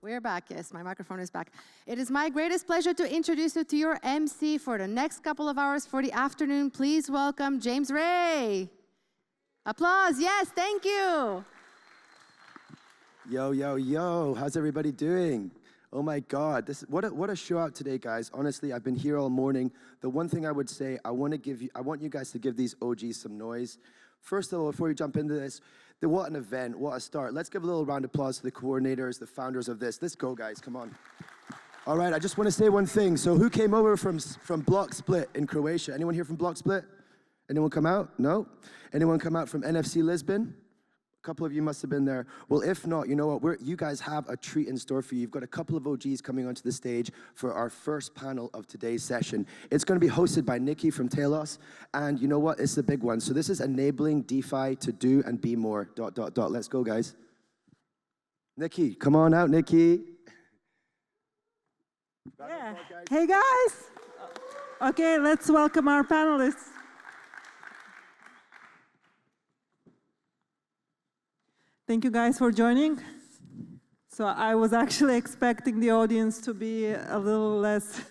We're back, yes, my microphone is back. It is my greatest pleasure to introduce you to your MC for the next couple of hours for the afternoon. Please welcome James Ray. Applause, yes, thank you. Yo, yo, yo, how's everybody doing? Oh my God, what a show out today, guys. Honestly, I've been here all morning. The one thing I would say, I want you guys to give these OGs some noise. First of all, before we jump into this, what an event, what a start. Let's give a little round of applause to the coordinators, the founders of this. Let's go, guys, come on. All right, I just want to say one thing. So who came over from Block Split in Croatia? Anyone here from Block Split? Anyone come out? No? Anyone come out from NFC Lisbon? A couple of you must have been there. Well, if not, you know what? You guys have a treat in store for you. You've got a couple of OGs coming onto the stage for our first panel of today's session. It's going to be hosted by Nicky from Telos, and you know what? It's the big one. So this is enabling DeFi to do and be more, ... Let's go, guys. Nicky, come on out, Nicky. Yeah. Hey, guys. Okay, let's welcome our panelists. Thank you guys for joining. So I was actually expecting the audience to be a little less,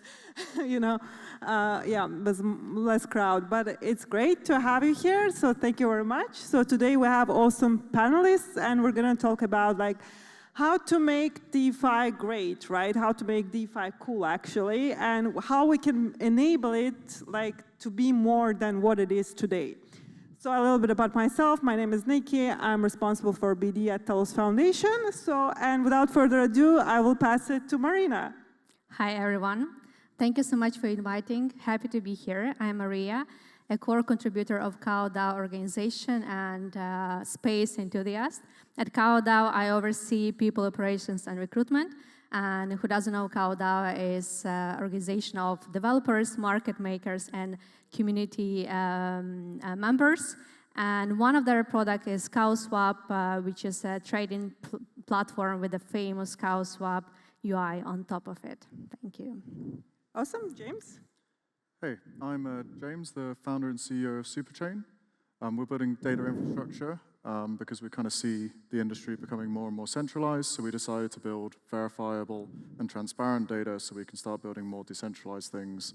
was less crowd, but it's great to have you here. So thank you very much. So today we have awesome panelists, and we're gonna talk about how to make DeFi great, right? How to make DeFi cool, actually, and how we can enable it to be more than what it is today. So a little bit about myself. My name is Nicky. I'm responsible for BD at Telos Foundation. And without further ado, I will pass it to Marina. Hi, everyone. Thank you so much for inviting. Happy to be here. I'm Mariia, a core contributor of CowDAO organization and space enthusiast. At CowDAO, I oversee people operations and recruitment. And who doesn't know, CowDAO is an organization of developers, market makers, and community members. And one of their products is CowSwap, which is a trading platform with the famous CowSwap UI on top of it. Thank you. Awesome. James? Hey, I'm James, the founder and CEO of Superchain. We're building data infrastructure because we kind of see the industry becoming more and more centralized, so we decided to build verifiable and transparent data so we can start building more decentralized things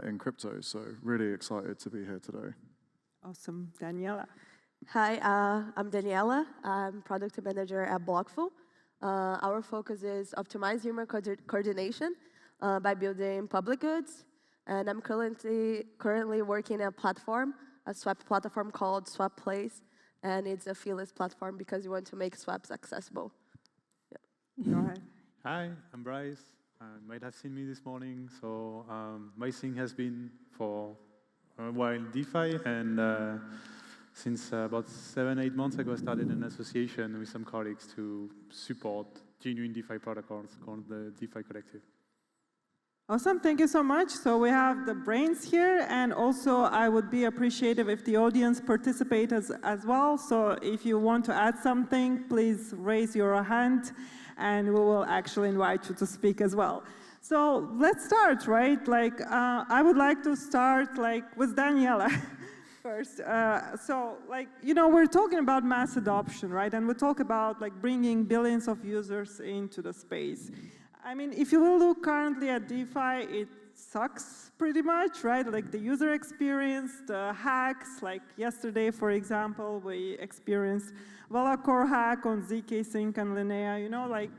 in crypto. So really excited to be here today. Awesome. Daniela. Hi, I'm Daniela. I'm product manager at Blockful. Our focus is optimize human coordination by building public goods. And I'm currently working a platform, a swap platform called SwapPlace. And it's a feeless platform because we want to make swaps accessible. Yeah. Go ahead. Hi, I'm Bryce. You might have seen me this morning. So my thing has been for a while DeFi, and since about 7-8 months ago, I started an association with some colleagues to support genuine DeFi protocols called the DeFi Collective. Awesome, thank you so much. So we have the brains here, and also I would be appreciative if the audience participate as well. So if you want to add something, please raise your hand, and we will actually invite you to speak as well. So let's start, right? I would like to start with Daniela first. We're talking about mass adoption, right? And we talk about bringing billions of users into the space. I mean, if you will look currently at DeFi, it sucks pretty much, right? The user experience, the hacks, yesterday, for example, we experienced Core hack on ZK Sync and Linnea,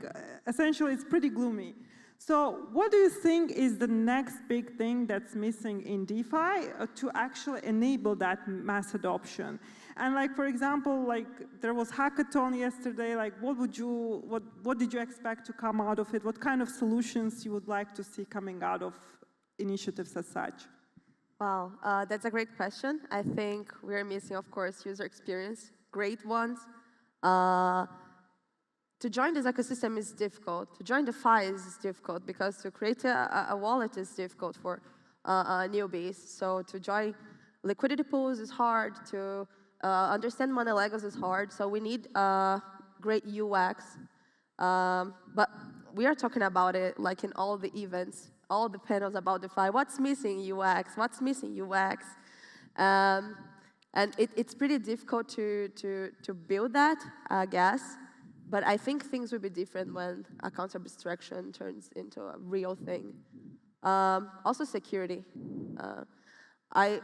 essentially it's pretty gloomy. So what do you think is the next big thing that's missing in DeFi to actually enable that mass adoption? And for example, there was hackathon yesterday. What did you expect to come out of it? What kind of solutions you would like to see coming out of initiatives as such? Wow, that's a great question. I think we're missing, of course, user experience, great ones. To join this ecosystem is difficult. To join DeFi is difficult because to create a wallet is difficult for newbies. So to join liquidity pools is hard. To understand money legals is hard. So we need great UX. But we are talking about it in all the events, all the panels about DeFi. What's missing UX? What's missing UX? And it's pretty difficult to build that, I guess. But I think things will be different when account abstraction turns into a real thing. Also security. I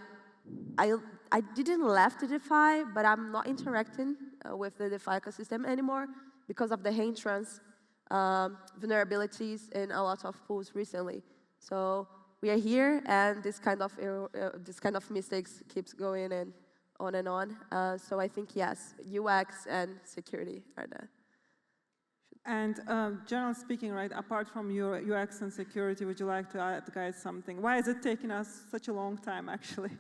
didn't left the DeFi, but I'm not interacting with the DeFi ecosystem anymore because of the hindrance vulnerabilities in a lot of pools recently. So we are here, and this kind of mistakes keeps going and on and on. So I think yes, UX and security are the. And generally speaking, right, apart from your UX and security, would you like to add, guys, something? Why is it taking us such a long time, actually?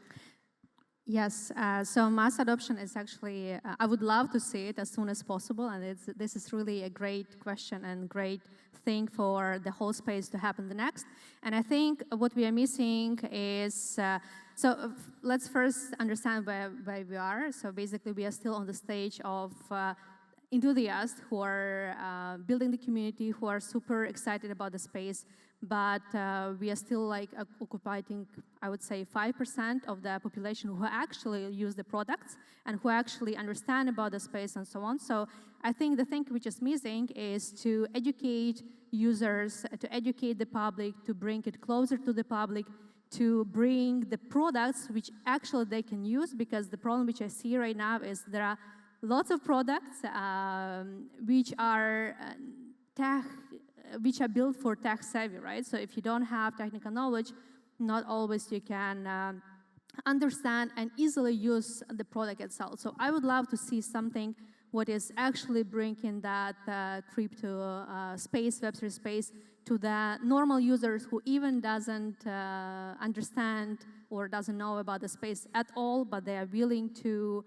Yes, so mass adoption is actually, I would love to see it as soon as possible, and this is really a great question and great thing for the whole space to happen the next. And I think what we are missing is, let's first understand where we are. So basically we are still on the stage of enthusiasts who are building the community, who are super excited about the space, but we are still like occupying, I would say, 5% of the population who actually use the products and who actually understand about the space and so on. So I think the thing which is missing is to educate users, to educate the public, to bring it closer to the public, to bring the products which actually they can use, because the problem which I see right now is there are lots of products which are built for tech savvy, right? So if you don't have technical knowledge, not always you can understand and easily use the product itself. So I would love to see something what is actually bringing that crypto space, Web3 space, to the normal users who even doesn't understand or doesn't know about the space at all, but they are willing to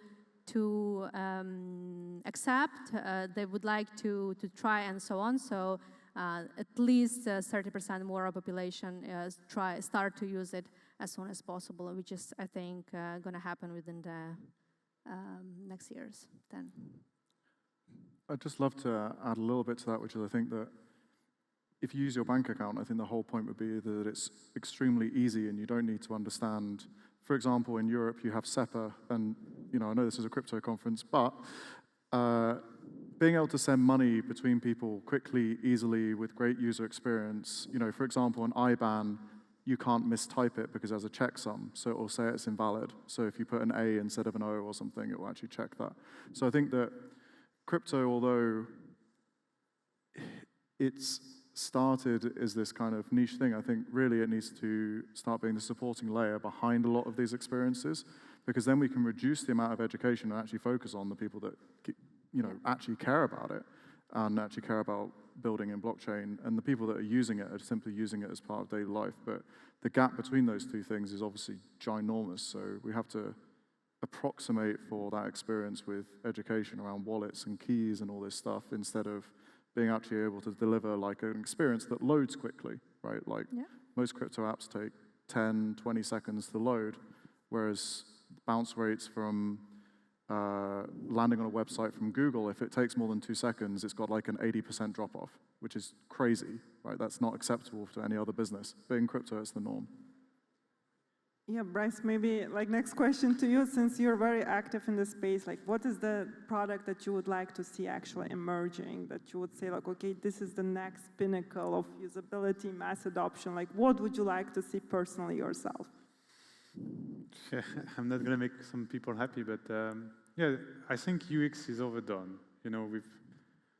accept, they would like to try and so on. So at least 30% more of population start to use it as soon as possible, which is, I think, going to happen within the next years. Then. I'd just love to add a little bit to that, which is I think that if you use your bank account, I think the whole point would be that it's extremely easy and you don't need to understand. For example, in Europe, you have SEPA, and I know this is a crypto conference, but being able to send money between people quickly, easily, with great user experience, for example, an IBAN, you can't mistype it because there's a checksum, so it will say it's invalid. So if you put an A instead of an O or something, it will actually check that. So I think that crypto, although it's started as this kind of niche thing, I think really it needs to start being the supporting layer behind a lot of these experiences, because then we can reduce the amount of education and actually focus on the people that actually care about it and actually care about building in blockchain, and the people that are using it are simply using it as part of daily life. But the gap between those two things is obviously ginormous, so we have to approximate for that experience with education around wallets and keys and all this stuff, instead of being actually able to deliver like an experience that loads quickly, right? Like most crypto apps take 10, 20 seconds to load, whereas bounce rates from landing on a website from Google, if it takes more than 2 seconds, it's got like an 80% drop-off, which is crazy, right? That's not acceptable to any other business. But in crypto, it's the norm. Yeah, Bryce, maybe like next question to you, since you're very active in this space, like what is the product that you would like to see actually emerging, that you would say like, okay, this is the next pinnacle of usability, mass adoption, like what would you like to see personally yourself? Yeah, I'm not going to make some people happy, but yeah, I think UX is overdone.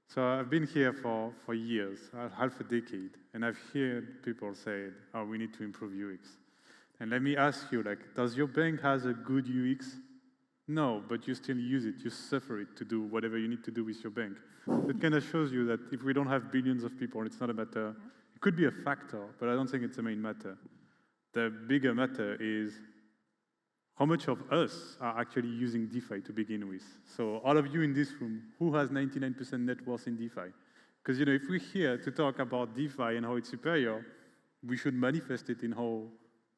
So I've been here for years, half a decade, and I've heard people say, oh, we need to improve UX. And let me ask you, does your bank has a good UX? No, but you still use it. You suffer it to do whatever you need to do with your bank. It kind of shows you that if we don't have billions of people, it's not a matter. It could be a factor, but I don't think it's the main matter. The bigger matter is how much of us are actually using DeFi to begin with. So all of you in this room, who has 99% net worth in DeFi? Because if we're here to talk about DeFi and how it's superior, we should manifest it in how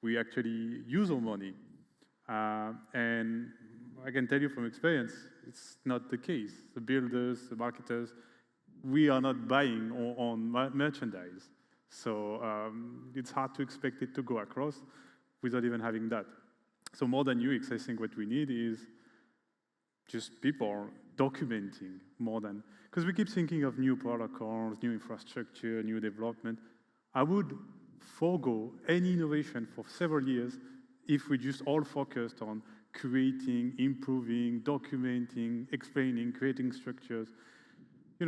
we actually use our money. And I can tell you from experience, it's not the case. The builders, the marketers, we are not buying on merchandise. So it's hard to expect it to go across without even having that. So more than UX, I think what we need is just people documenting more than, because we keep thinking of new protocols, new infrastructure, new development. I would forego any innovation for several years if we just all focused on creating, improving, documenting, explaining, creating structures.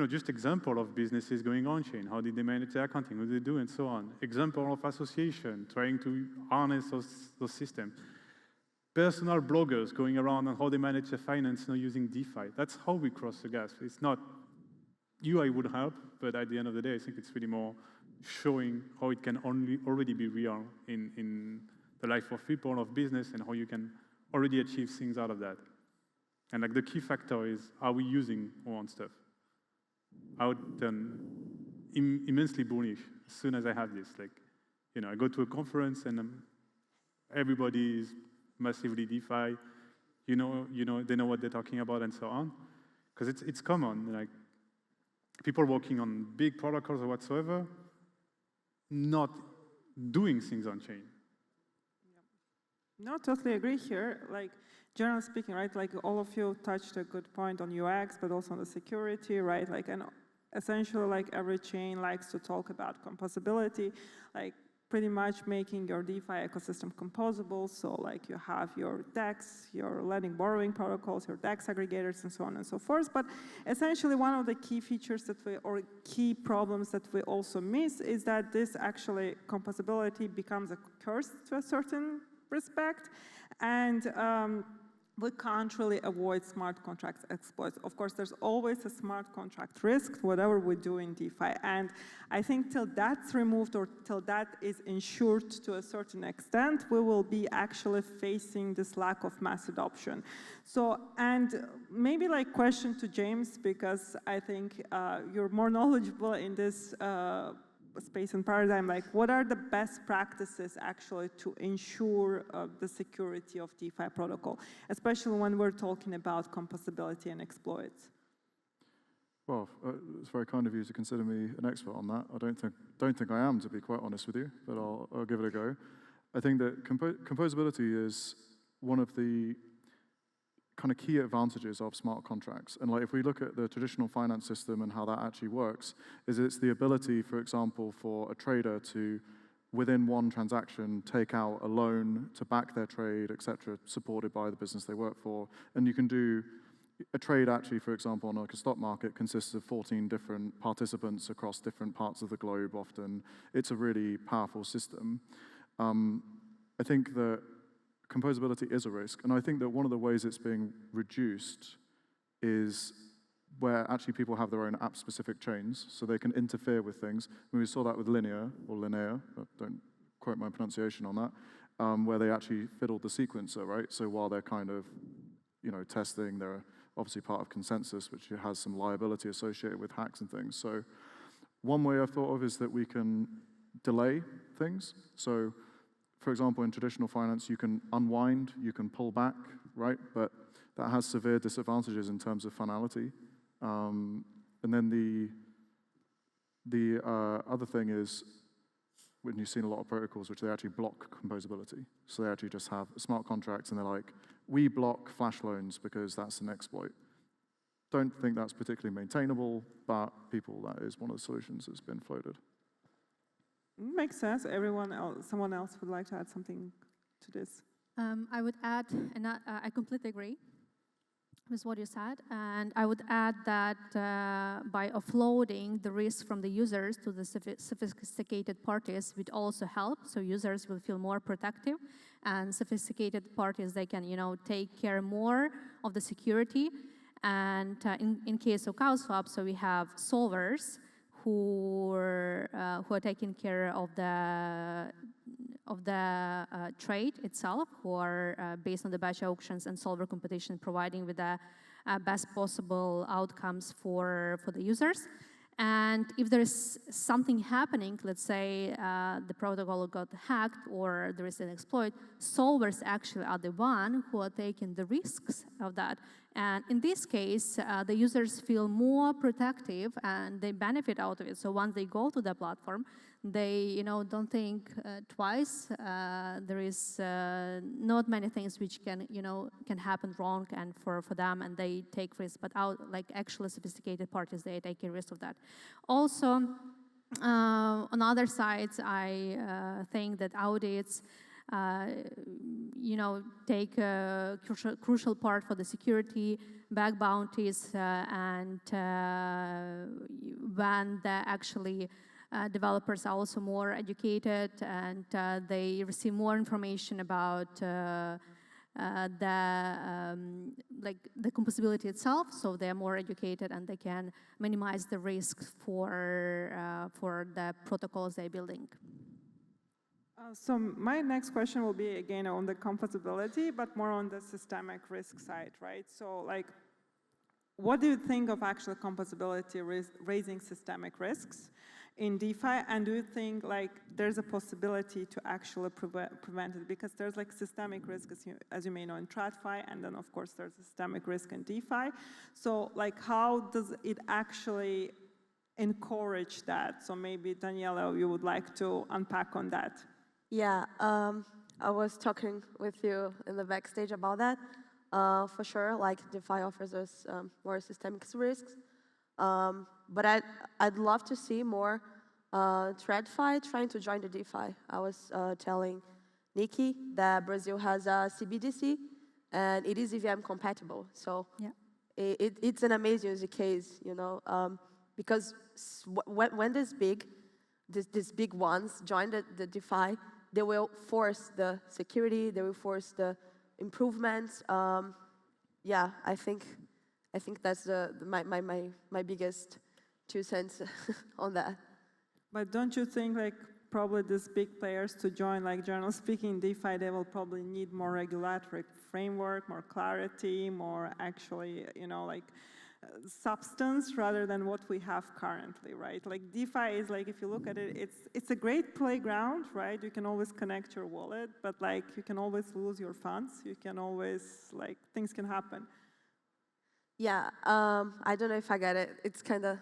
Just example of businesses going on-chain. How did they manage their accounting? What did they do? And so on. Example of association, trying to harness those systems. Personal bloggers going around on how they manage their finance using DeFi. That's how we cross the gap. It's not UI would help, but at the end of the day, I think it's really more showing how it can already be real in the life of people, of business, and how you can already achieve things out of that. And the key factor is, are we using our own stuff? I would turn immensely bullish as soon as I have this. I go to a conference and everybody is massively DeFi. They know what they're talking about and so on. Because it's common. People working on big protocols or whatsoever, not doing things on chain. No, totally agree here. Generally speaking, right? All of you touched a good point on UX, but also on the security, right? And essentially, every chain likes to talk about composability, pretty much making your DeFi ecosystem composable. So you have your DEX, your lending borrowing protocols, your DEX aggregators, and so on and so forth. But essentially, one of the key features or key problems that we also miss is that this actually composability becomes a curse to a certain respect. And we can't really avoid smart contracts exploits. Of course, there's always a smart contract risk, whatever we do in DeFi. And I think till that's removed or till that is ensured to a certain extent, we will be actually facing this lack of mass adoption. So, and maybe question to James, because I think you're more knowledgeable in this space and paradigm, what are the best practices actually to ensure the security of DeFi protocol, especially when we're talking about composability and exploits? Well, it's very kind of you to consider me an expert on that. I don't think I am, to be quite honest with you, but I'll give it a go. I think that composability is one of the kind of key advantages of smart contracts. And if we look at the traditional finance system and how that actually works, is it's the ability, for example, for a trader to, within one transaction, take out a loan to back their trade, et cetera, supported by the business they work for. And you can do a trade actually, for example, on a stock market consists of 14 different participants across different parts of the globe often. It's a really powerful system. I think that composability is a risk, and I think that one of the ways it's being reduced is where actually people have their own app-specific chains, so they can interfere with things. We saw that with Linear, but don't quote my pronunciation on that, where they actually fiddled the sequencer, right? So while they're kind of, testing, they're obviously part of consensus, which has some liability associated with hacks and things. So one way I've thought of is that we can delay things. So for example, in traditional finance, you can unwind, you can pull back, right? But that has severe disadvantages in terms of finality. And then the other thing is, when you've seen a lot of protocols which they actually block composability. So they actually just have smart contracts, and they're like, we block flash loans because that's an exploit. Don't think that's particularly maintainable, but that is one of the solutions that's been floated. Makes sense. Someone else would like to add something to this? I would add, and I completely agree with what you said, and I would add that by offloading the risk from the users to the sophisticated parties would also help, so users will feel more protective, and sophisticated parties, they can, take care more of the security. And in case of CowSwap, so we have solvers who are taking care of the trade itself, who are based on the batch auctions and solver competition, providing with the best possible outcomes for the users. And if there is something happening, let's say the protocol got hacked or there is an exploit, solvers actually are the one who are taking the risks of that. And in this case, the users feel more protective and they benefit out of it. So once they go to the platform, they don't think twice. There is not many things which can happen wrong and for them, and they take risks. But actually sophisticated parties, they take a risk of that. Also, on other sides, I think that audits take a crucial part for the security, bug bounties, and when actually developers are also more educated and they receive more information about the composability itself, so they're more educated and they can minimize the risks for the protocols they're building. So my next question will be, again, on the composability, but more on the systemic risk side, right? So, what do you think of actual composability raising systemic risks in DeFi? And do you think, there's a possibility to actually prevent it? Because there's, systemic risk, as you may know, in TradFi, and then, of course, there's systemic risk in DeFi. So, how does it actually encourage that? So maybe, Daniela, you would like to unpack on that. Yeah, I was talking with you in the backstage about that. For sure, DeFi offers us more systemic risks. But I'd love to see more TradFi trying to join the DeFi. I was telling Nicky that Brazil has a CBDC, and it is EVM compatible. So yeah. It's an amazing use case, because when these big ones join the DeFi, they will force the security, they will force the improvements. Yeah, I think that's my biggest 2 cents on that. But don't you think probably these big players to join, generally speaking, DeFi, they will probably need more regulatory framework, more clarity, more actually, substance rather than what we have currently, right? DeFi is if you look at it, it's a great playground, right? You can always connect your wallet, but you can always lose your funds. You can always things can happen. Yeah, I don't know if I get it. It's kind of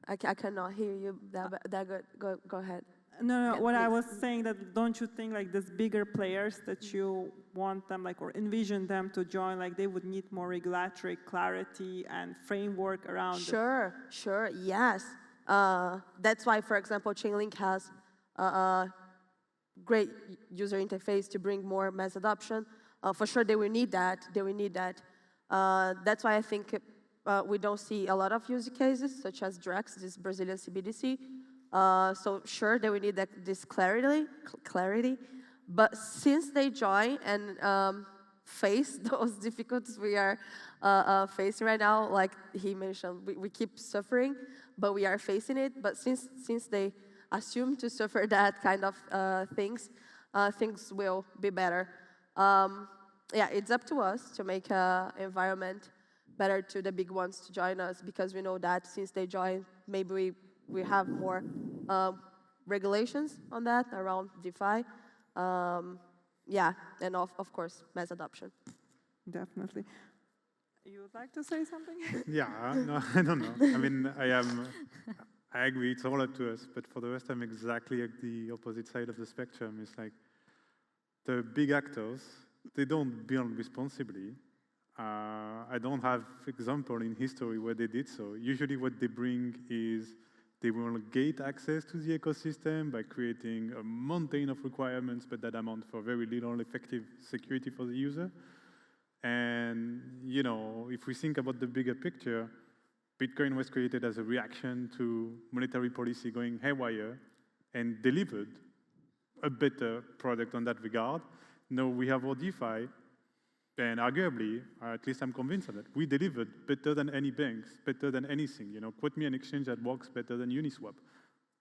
I cannot hear you that good. Go ahead. No, what I was saying that don't you think these bigger players that you want them or envision them to join, they would need more regulatory clarity and framework around Sure, yes. That's why, for example, Chainlink has a great user interface to bring more mass adoption. For sure, they will need that. That's why I think we don't see a lot of use cases, such as Drex, this Brazilian CBDC. So sure, they will need this clarity. But since they join and face those difficulties we are facing right now, like he mentioned, we keep suffering, but we are facing it. But since they assume to suffer that kind of things, things will be better. Yeah, it's up to us to make an environment better to the big ones to join us, because we know that since they join, maybe we have more regulations on that around DeFi. Yeah, and of course, mass adoption. Definitely. You would like to say something? Yeah, no, I don't know. I mean, I agree, it's all up to us, but for the rest, I'm exactly at the opposite side of the spectrum. It's like the big actors, they don't build responsibly. I don't have example in history where they did so. Usually what they bring is they will gate access to the ecosystem by creating a mountain of requirements, but that amount for very little effective security for the user. And, you know, if we think about the bigger picture, Bitcoin was created as a reaction to monetary policy going haywire and delivered a better product on that regard. Now we have our DeFi, and arguably, or at least I'm convinced of that, we delivered better than any banks, better than anything. You know, quote me an exchange that works better than Uniswap.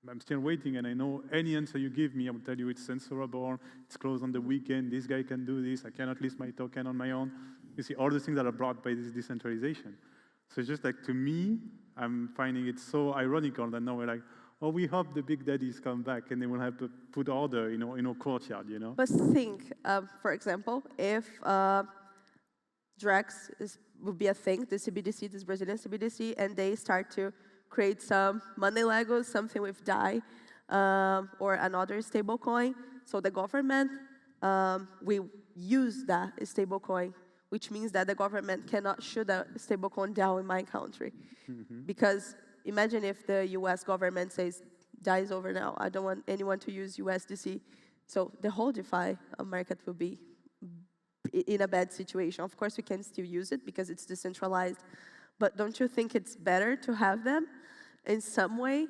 I'm still waiting, and I know any answer you give me, I will tell you it's censorable, it's closed on the weekend, this guy can do this, I cannot list my token on my own. You see, all the things that are brought by this decentralization. So it's just like, to me, I'm finding it so ironical that now we're like, oh, we hope the big daddies come back and they will have to put order, you know, in our courtyard, you know? But think, for example, if Drex is would be a thing, the CBDC, this Brazilian CBDC, and they start to create some money Legos, something with DAI, or another stable coin. So the government will use that stable coin, which means that the government cannot shoot a stable coin down in my country. Because imagine if the US government says, DAI is over now, I don't want anyone to use USDC. So the whole DeFi market will be in a bad situation. Of course, we can still use it because it's decentralized, but don't you think it's better to have them in some way?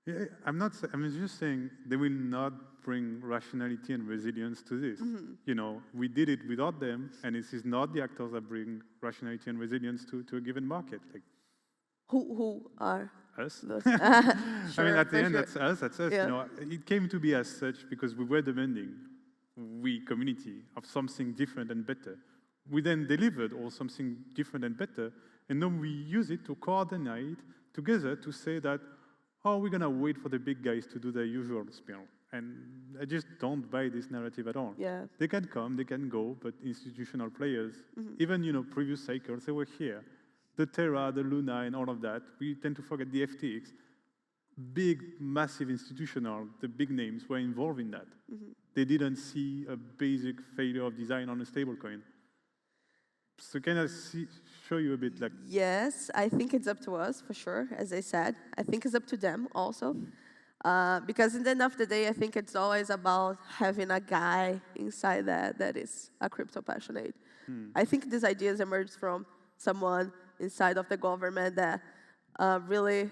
Yeah, I'm just saying they will not bring rationality and resilience to this. You know, we did it without them, and it is not the actors that bring rationality and resilience to a given market. Like, Who are? Us. Sure, I mean, at the end, sure. that's us. Yeah. You know, it came to be as such because we were demanding, we community, of something different and better. We then delivered all something different and better, and then we use it to coordinate together to say that, oh, we're gonna wait for the big guys to do their usual spiel. And I just don't buy this narrative at all. Yeah. They can come, they can go, but institutional players, even previous cycles, they were here. The Terra, the Luna, and all of that. We tend to forget the FTX. Big, massive institutional, the big names were involved in that. They didn't see a basic failure of design on a stablecoin. So can I show you a bit like... Yes, I think it's up to us, for sure, as I said. I think it's up to them also. Because in the end of the day, I think it's always about having a guy inside that is a crypto passionate. I think these ideas emerged from someone inside of the government that really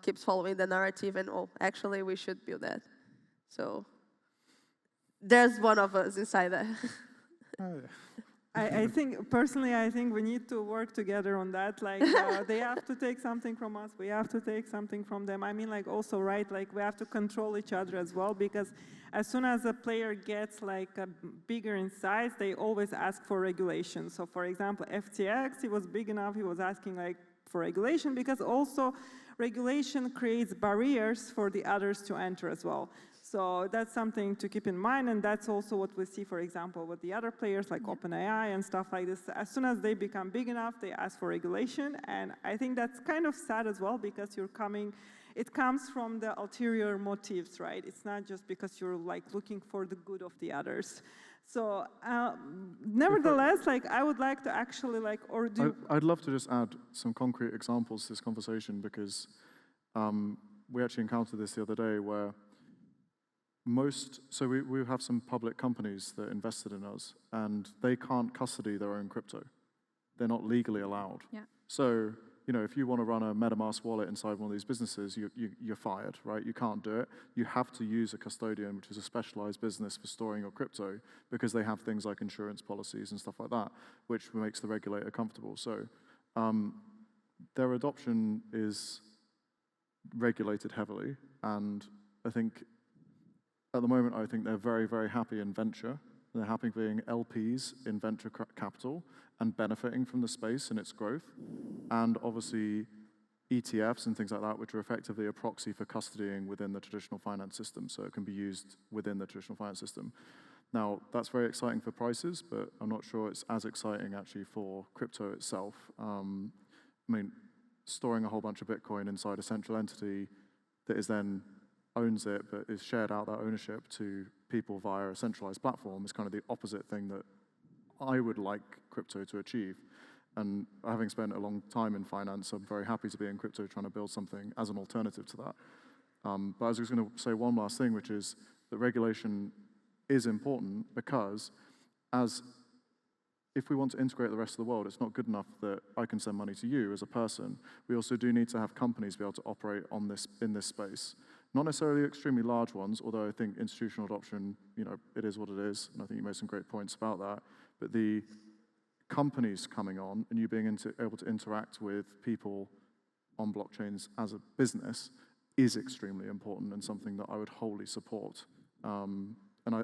keeps following the narrative and, oh, actually, we should build that. So there's one of us inside that. I think, personally, I think we need to work together on that. Like, they have to take something from us. We have to take something from them. I mean, like, also, right, like, we have to control each other as well, because as soon as a player gets, like, bigger in size, they always ask for regulation. So, for example, FTX, he was big enough, he was asking, like, for regulation, because also regulation creates barriers for the others to enter as well. So that's something to keep in mind, and that's also what we see, for example, with the other players like OpenAI and stuff like this. As soon as they become big enough, they ask for regulation, and I think that's kind of sad as well, because it comes from the ulterior motives, right? It's not just because you're like looking for the good of the others. So nevertheless, like, I would like to actually I'd love to just add some concrete examples to this conversation, because we actually encountered this the other day where so we have some public companies that invested in us, and they can't custody their own crypto. They're not legally allowed. Yeah. So, if you want to run a MetaMask wallet inside one of these businesses, you're fired, right? You can't do it. You have to use a custodian, which is a specialized business for storing your crypto, because they have things like insurance policies and stuff like that, which makes the regulator comfortable. So their adoption is regulated heavily, and I think at the moment, I think they're very, very happy in venture. They're happy being LPs in venture capital and benefiting from the space and its growth. And obviously, ETFs and things like that, which are effectively a proxy for custodying within the traditional finance system, so it can be used within the traditional finance system. Now, that's very exciting for prices, but I'm not sure it's as exciting actually for crypto itself. I mean, storing a whole bunch of Bitcoin inside a central entity that is then owns it, but is shared out that ownership to people via a centralized platform is kind of the opposite thing that I would like crypto to achieve. And having spent a long time in finance, I'm very happy to be in crypto trying to build something as an alternative to that. But I was just going to say one last thing, which is that regulation is important, because if we want to integrate the rest of the world, it's not good enough that I can send money to you as a person. We also do need to have companies be able to operate in this space. Not necessarily extremely large ones, although I think institutional adoption, it is what it is, and I think you made some great points about that. But the companies coming on and you being able to interact with people on blockchains as a business is extremely important and something that I would wholly support. And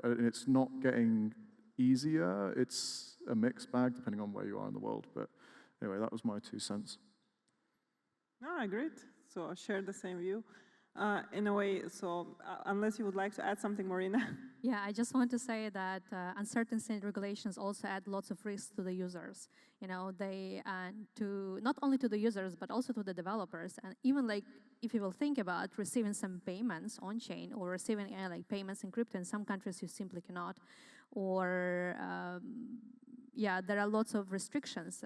it's not getting easier. It's a mixed bag depending on where you are in the world. But anyway, that was my 2 cents. No, great. So I share the same view. In a way, so unless you would like to add something, Marina. Yeah, I just want to say that uncertainty and regulations also add lots of risks to the users. You know, they to not only to the users but also to the developers. And even like if you will think about receiving some payments on chain or receiving like payments in crypto, in some countries you simply cannot. Or yeah, there are lots of restrictions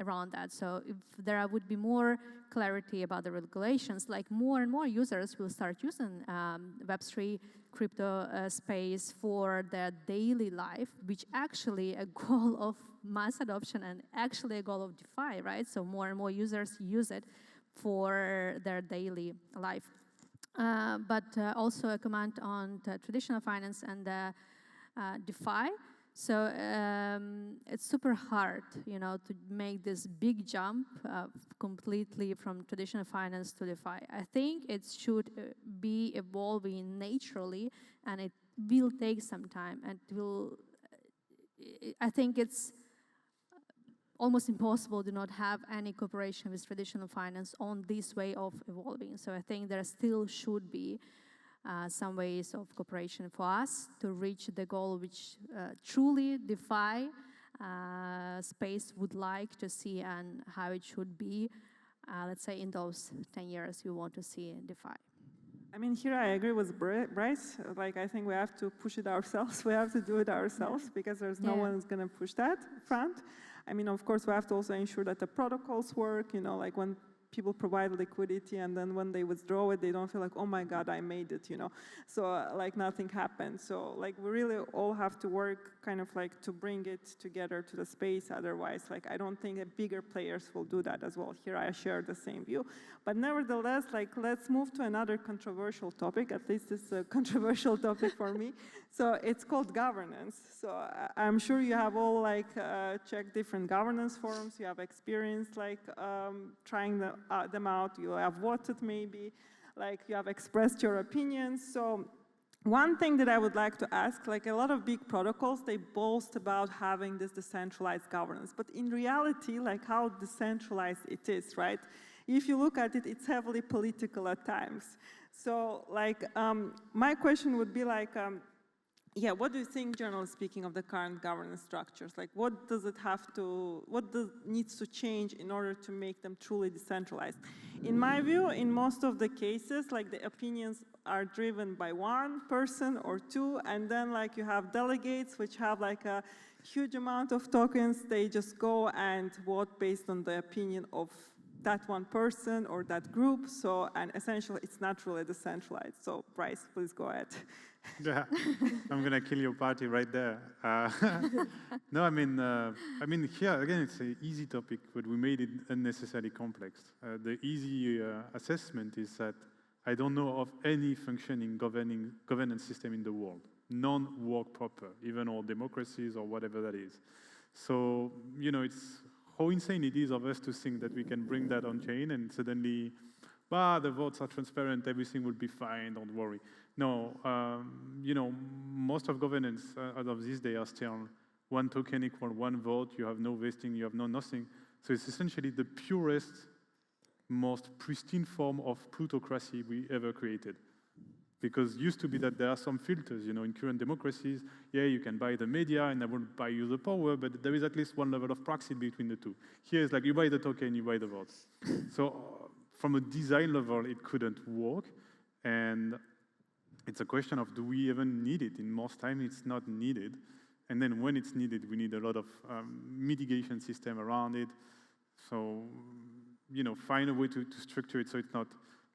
around that. So if there would be more clarity about the regulations, like more and more users will start using Web3 crypto space for their daily life, which actually a goal of mass adoption and actually a goal of DeFi, right? So more and more users use it for their daily life. But also a comment on the traditional finance and the DeFi. So it's super hard, you know, to make this big jump completely from traditional finance to DeFi. I think it should be evolving naturally, and it will take some time. And will, I think it's almost impossible to not have any cooperation with traditional finance on this way of evolving. So I think there still should be some ways of cooperation for us to reach the goal which truly DeFi space would like to see and how it should be, let's say, in those 10 years you want to see DeFi. I mean, here I agree with Bryce. Like, I think we have to push it ourselves. We have to do it ourselves because there's no one who's going to push that front. I mean, of course, we have to also ensure that the protocols work, you know, like when people provide liquidity and then when they withdraw it, they don't feel like, oh my God, I made it, you know. So like nothing happened. So like we really all have to work kind of like to bring it together to the space. Otherwise, like I don't think that bigger players will do that as well. Here I share the same view. But nevertheless, like let's move to another controversial topic. At least it's a controversial topic for me. So it's called governance. So I'm sure you have all like checked different governance forums. You have experience like trying them out. You have voted maybe, like you have expressed your opinions. So one thing that I would like to ask, like a lot of big protocols, they boast about having this decentralized governance. But in reality, like how decentralized it is, right? If you look at it, it's heavily political at times. So like my question would be like, yeah, what do you think, generally speaking, of the current governance structures? Like, what does it have to, needs to change in order to make them truly decentralized? In my view, in most of the cases, like the opinions are driven by one person or two, and then like you have delegates which have like a huge amount of tokens. They just go and vote based on the opinion of that one person or that group. So, and essentially, it's not really decentralized. So, Bryce, please go ahead. Yeah, I'm gonna kill your party right there. No, I mean here again, it's an easy topic, but we made it unnecessarily complex. The easy assessment is that I don't know of any functioning governance system in the world. None work proper, even all democracies or whatever that is. So you know, it's how insane it is of us to think that we can bring that on chain and suddenly, the votes are transparent, everything will be fine, don't worry. No, you know, most of governance as of this day are still one token equal one vote, you have no vesting, you have no nothing. So it's essentially the purest, most pristine form of plutocracy we ever created. Because it used to be that there are some filters, you know, in current democracies, yeah, you can buy the media and I will buy you the power, but there is at least one level of proxy between the two. Here it's like you buy the token, you buy the votes. So from a design level, it couldn't work. And it's a question of, do we even need it? In most time, it's not needed. And then when it's needed, we need a lot of mitigation system around it. So, you know, find a way to structure it so it's not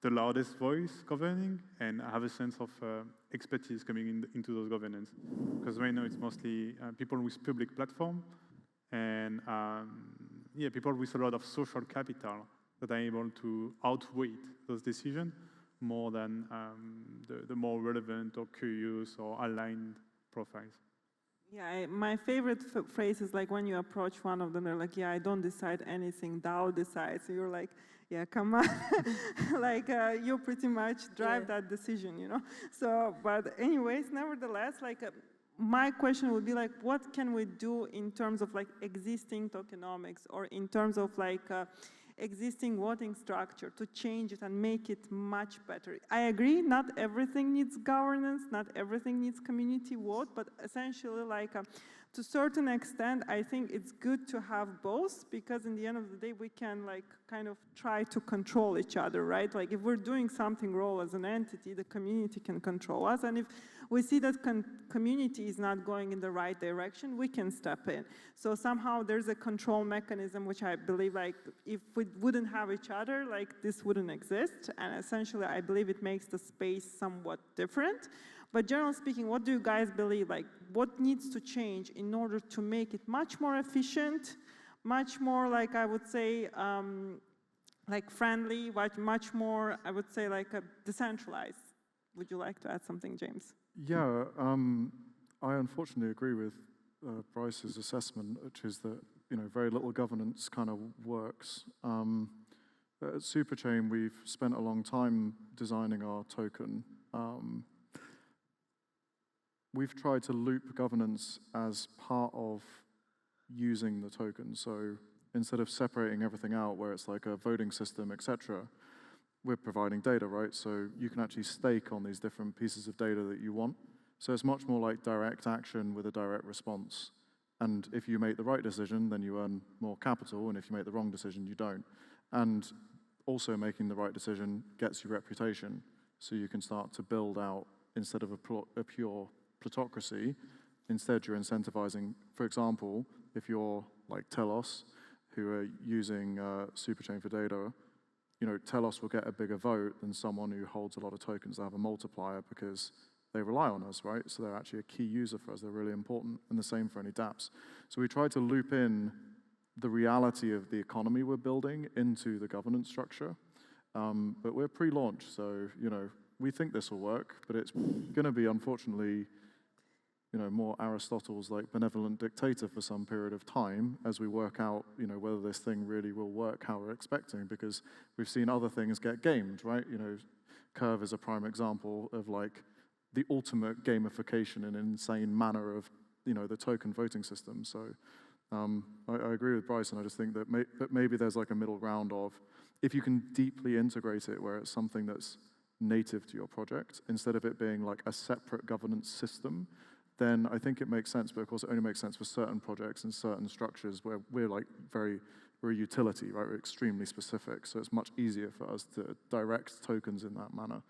the loudest voice governing and have a sense of expertise coming into those governance. Because right now it's mostly people with public platform and people with a lot of social capital that are able to outweigh those decisions more than the more relevant or curious or aligned profiles. Yeah, my favorite phrase is like when you approach one of them, they're like, yeah, I don't decide anything, DAO decides. So you're like, yeah, come on. Like, you pretty much drive that decision, you know? So, but anyways, nevertheless, like, my question would be like, what can we do in terms of like existing tokenomics or in terms of like existing voting structure, to change it and make it much better. I agree, not everything needs governance, not everything needs community vote, but essentially to a certain extent, I think it's good to have both, because in the end of the day, we can kind of try to control each other, right? Like if we're doing something wrong as an entity, the community can control us. And if we see that community is not going in the right direction, we can step in. So somehow there's a control mechanism, which I believe if we wouldn't have each other, this wouldn't exist. And essentially, I believe it makes the space somewhat different. But generally speaking, what do you guys believe? What needs to change in order to make it much more efficient, much more, I would say, friendly, much more, I would say, decentralized? Would you like to add something, James? Yeah, I unfortunately agree with Bryce's assessment, which is that very little governance kind of works. At Superchain, we've spent a long time designing our token. We've tried to loop governance as part of using the token. So instead of separating everything out where it's like a voting system, etc., we're providing data, right? So you can actually stake on these different pieces of data that you want. So it's much more like direct action with a direct response. And if you make the right decision, then you earn more capital, and if you make the wrong decision, you don't. And also making the right decision gets you reputation, so you can start to build out instead of a pure plutocracy. Instead, you're incentivizing, for example, if you're like Telos, who are using Superchain for data, Telos will get a bigger vote than someone who holds a lot of tokens that have a multiplier because they rely on us, right? So they're actually a key user for us. They're really important, and the same for any dApps. So we try to loop in the reality of the economy we're building into the governance structure. But we're pre-launch, so we think this will work, but it's going to be, unfortunately, more Aristotle's benevolent dictator for some period of time as we work out, whether this thing really will work how we're expecting, because we've seen other things get gamed, right? Curve is a prime example of the ultimate gamification in an insane manner of, the token voting system. So I agree with Bryce, and I just think that maybe there's a middle ground of, if you can deeply integrate it where it's something that's native to your project, instead of it being a separate governance system, then I think it makes sense. But of course, it only makes sense for certain projects and certain structures where we're we're a utility, right? We're extremely specific, so it's much easier for us to direct tokens in that manner.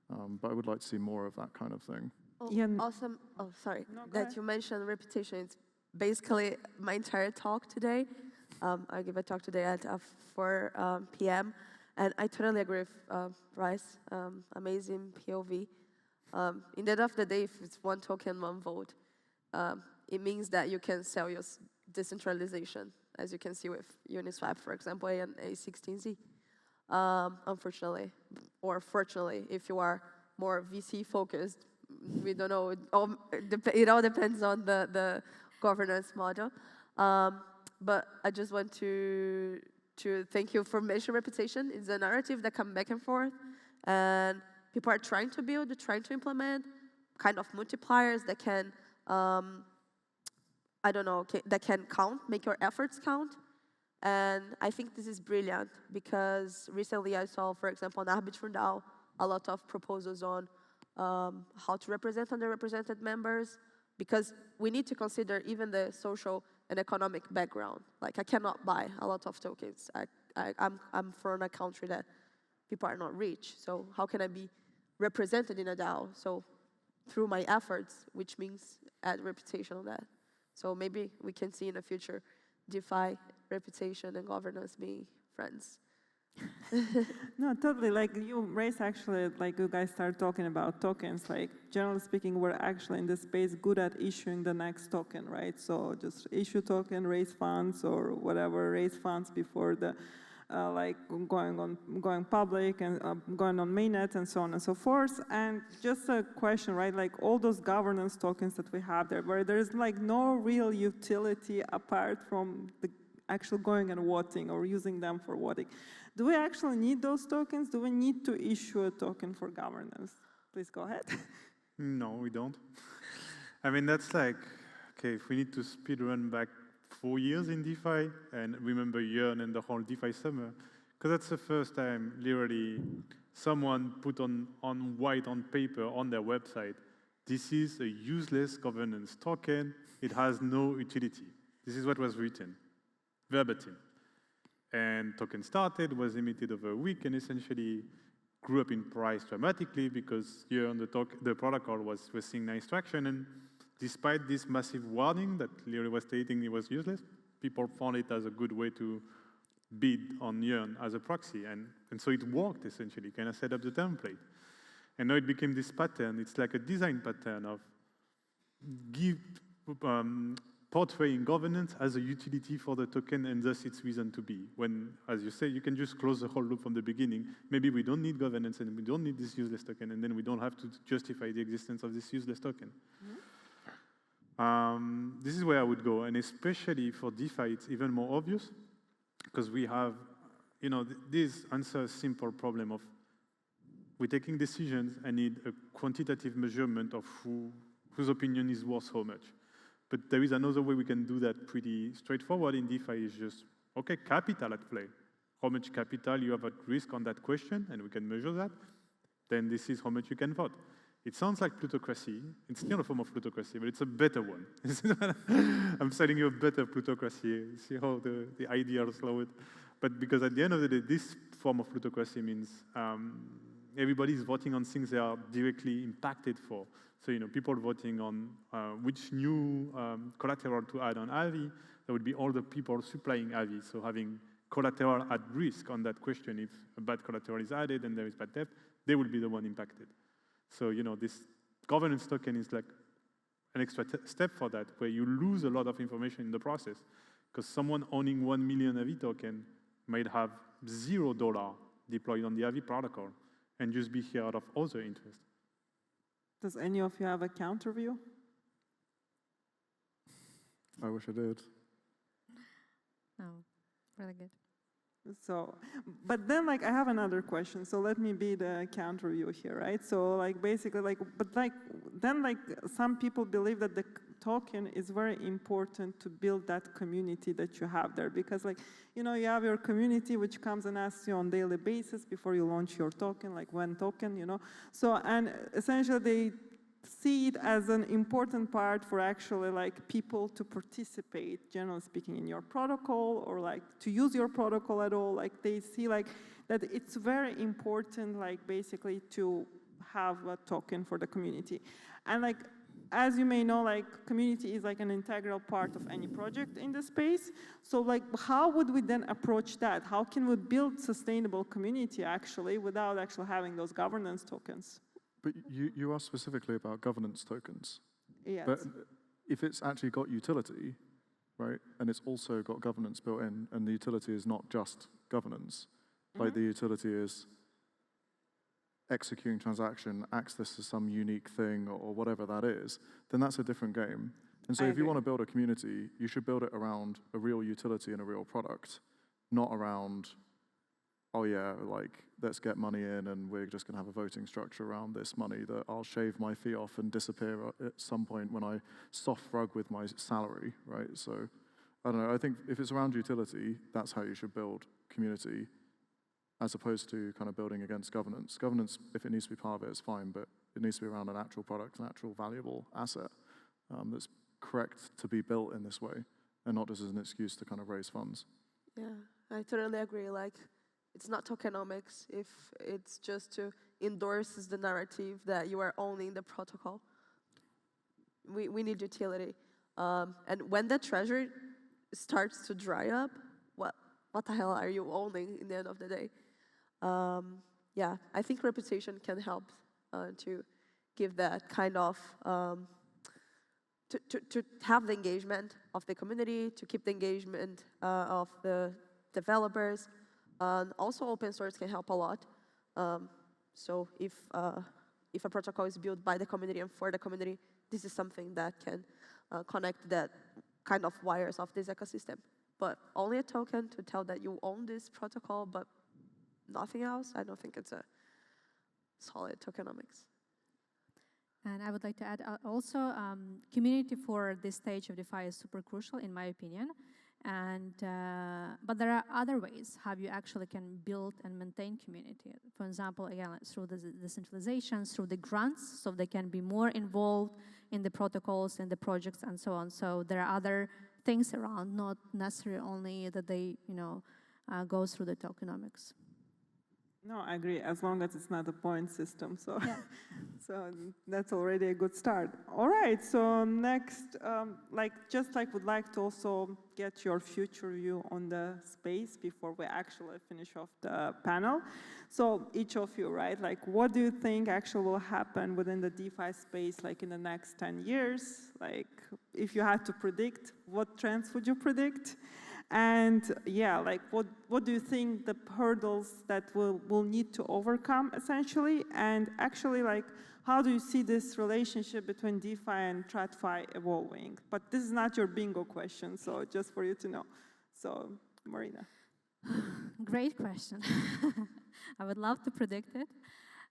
But I would like to see more of that kind of thing. Oh, Yeah. awesome. Oh, sorry. No, go That ahead. you mentioned reputation. It's basically my entire talk today. I give a talk today at 4 p.m. And I totally agree with Bryce. Amazing POV. In the end of the day, if it's one token, one vote, it means that you can sell your decentralization, as you can see with Uniswap, for example, and A16Z. Unfortunately, or fortunately, if you are more VC focused, we don't know. It all depends on the governance model. But I just want to thank you for mentioning reputation. It's a narrative that comes back and forth, and people are trying to build, trying to implement kind of multipliers that can, that can count, make your efforts count. And I think this is brilliant because recently I saw, for example, on Arbitrum a lot of proposals on how to represent underrepresented members, because we need to consider even the social and economic background. I cannot buy a lot of tokens. I'm from a country that people are not rich, so how can I be represented in a DAO? So through my efforts, which means add reputation on that. So maybe we can see in the future DeFi, reputation, and governance being friends. No, totally. You raised actually, you guys started talking about tokens. Generally speaking, we're actually in this space good at issuing the next token, right? So just issue token, raise funds, or whatever, raise funds before the going public and going on mainnet and so on and so forth. And just a question, right? All those governance tokens that we have there, where there's no real utility apart from the actual going and voting or using them for voting. Do we actually need those tokens? Do we need to issue a token for governance? Please go ahead. No, we don't. I mean, that's okay, if we need to speed run back 4 years in DeFi and remember Yearn and the whole DeFi summer, because that's the first time, literally, someone put on white on paper on their website, this is a useless governance token. It has no utility. This is what was written, verbatim. And token started, was emitted over a week, and essentially grew up in price dramatically because Yearn, the protocol was seeing nice traction. And despite this massive warning that literally was stating it was useless, people found it as a good way to bid on Yearn as a proxy. And so it worked, essentially, kind of set up the template. And now it became this pattern. It's like a design pattern of portraying governance as a utility for the token and thus its reason to be. When, as you say, you can just close the whole loop from the beginning. Maybe we don't need governance and we don't need this useless token, and then we don't have to justify the existence of this useless token. This is where I would go, and especially for DeFi, it's even more obvious because we have, this answers a simple problem of we're taking decisions and need a quantitative measurement of whose opinion is worth how much. But there is another way we can do that pretty straightforward in DeFi is just, okay, capital at play. How much capital you have at risk on that question, and we can measure that. Then this is how much you can vote. It sounds like plutocracy. It's still a form of plutocracy, but it's a better one. I'm selling you a better plutocracy. See how the ideals slow it. But because at the end of the day, this form of plutocracy means everybody is voting on things they are directly impacted for. So, people voting on which new collateral to add on Avi, there would be all the people supplying Avi. So having collateral at risk on that question, if a bad collateral is added and there is bad debt, they will be the one impacted. So, this governance token is like an extra step for that, where you lose a lot of information in the process, because someone owning 1 million Avi token might have $0 deployed on the Avi protocol and just be here out of other interest. Does any of you have a counter view? I wish I did. No, really good. So, but then I have another question. So let me be the counter view here, right? So basically some people believe that the token is very important to build that community that you have there, because you have your community which comes and asks you on daily basis before you launch your token, like when token, So, and essentially they see it as an important part for actually people to participate, generally speaking, in your protocol or to use your protocol at all. They see that it's very important basically to have a token for the community. And as you may know, community is an integral part of any project in the space. So how would we then approach that? How can we build sustainable community actually without actually having those governance tokens? But you asked specifically about governance tokens. Yes. But if it's actually got utility, right, and it's also got governance built in, and the utility is not just governance, the utility is executing transaction, access to some unique thing or whatever that is, then that's a different game. And so if you want to build a community, you should build it around a real utility and a real product, not around, oh yeah, let's get money in and we're just going to have a voting structure around this money that I'll shave my fee off and disappear at some point when I soft rug with my salary, right? So, I don't know, I think if it's around utility, that's how you should build community, as opposed to kind of building against governance. Governance, if it needs to be part of it, is fine, but it needs to be around an actual product, an actual valuable asset that's correct to be built in this way, and not just as an excuse to kind of raise funds. Yeah, I totally agree. It's not tokenomics if it's just to endorse the narrative that you are owning the protocol. We need utility. And when the treasury starts to dry up, what the hell are you owning in the end of the day? Yeah, I think reputation can help to give that kind of, to have the engagement of the community, to keep the engagement of the developers. Also, open source can help a lot. So if a protocol is built by the community and for the community, this is something that can connect that kind of wires of this ecosystem. But only a token to tell that you own this protocol, but nothing else, I don't think it's a solid tokenomics. And I would like to add also, community for this stage of DeFi is super crucial, in my opinion. And but there are other ways how you actually can build and maintain community. For example, again, like through the decentralization, through the grants, so they can be more involved in the protocols and the projects and so on. So there are other things around, not necessarily only that they, go through the tokenomics. No, I agree, as long as it's not a point system. So, Yeah. so that's already a good start. All right, so next, would like to also get your future view on the space before we actually finish off the panel. So each of you, right, like what do you think actually will happen within the DeFi space, like in the next 10 years? Like if you had to predict, what trends would you predict? And yeah, like what do you think the hurdles that we'll need to overcome essentially? And actually, like, how do you see this relationship between DeFi and TradFi evolving? But this is not your bingo question, so just for you to know. So, Mariia. Great question. I would love to predict it.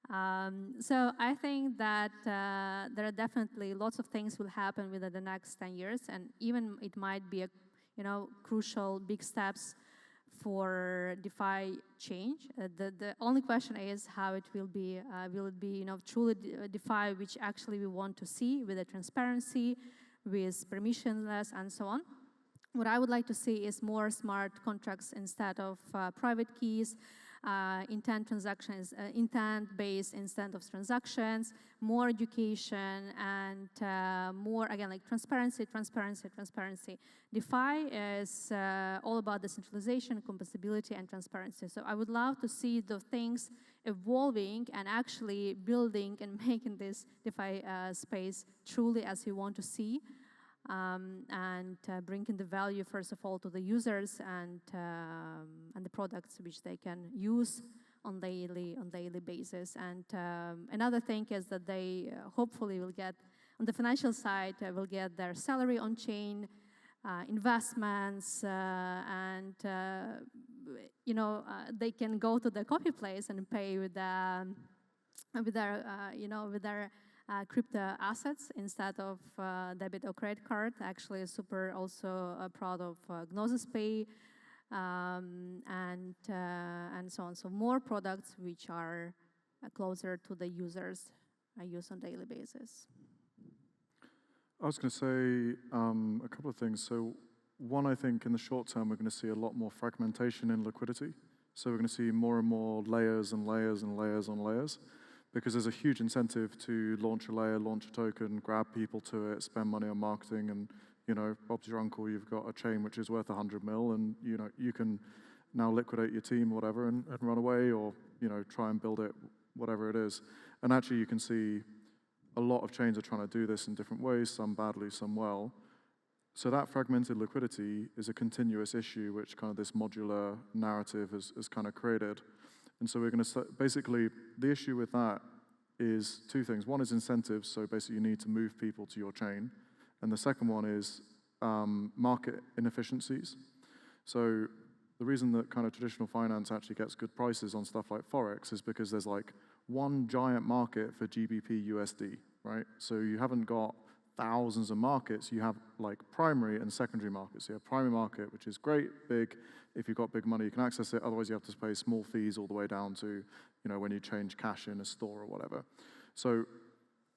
So I think that there are definitely lots of things will happen within the next 10 years, and even it might be a crucial big steps for DeFi change. The only question is how it will be. Will it be, truly DeFi, which actually we want to see with the transparency, with permissionless, and so on. What I would like to see is more smart contracts instead of private keys, intent-based instead of transactions, more education, and more, again, like transparency. DeFi is all about decentralization, composability, and transparency. So I would love to see the things evolving and actually building and making this DeFi space truly as we want to see. And bringing the value, first of all, to the users and the products which they can use on daily basis. And another thing is that they hopefully will get, on the financial side, will get their salary on chain, investments, and they can go to the coffee place and pay with their crypto assets instead of debit or credit card. Actually, super also proud of Gnosis Pay and so on. So more products which are closer to the users use on daily basis. I was going to say a couple of things. So one, I think in the short term, we're going to see a lot more fragmentation in liquidity. So we're going to see more and more layers and layers and layers on layers, because there's a huge incentive to launch a layer, launch a token, grab people to it, spend money on marketing, and Bob's your uncle, you've got a chain which is worth 100 mil, and you can now liquidate your team or whatever and run away, or try and build it, whatever it is. And actually you can see a lot of chains are trying to do this in different ways, some badly, some well. So that fragmented liquidity is a continuous issue which kind of this modular narrative has kind of created. And so we're going to basically, the issue with that is two things. One is incentives, so basically you need to move people to your chain. And the second one is market inefficiencies. So the reason that kind of traditional finance actually gets good prices on stuff like Forex is because there's like one giant market for GBP USD, right? So you haven't got thousands of markets, you have like primary and secondary markets. So you have primary market, which is great, big. If you've got big money, you can access it. Otherwise, you have to pay small fees all the way down to, when you change cash in a store or whatever. So,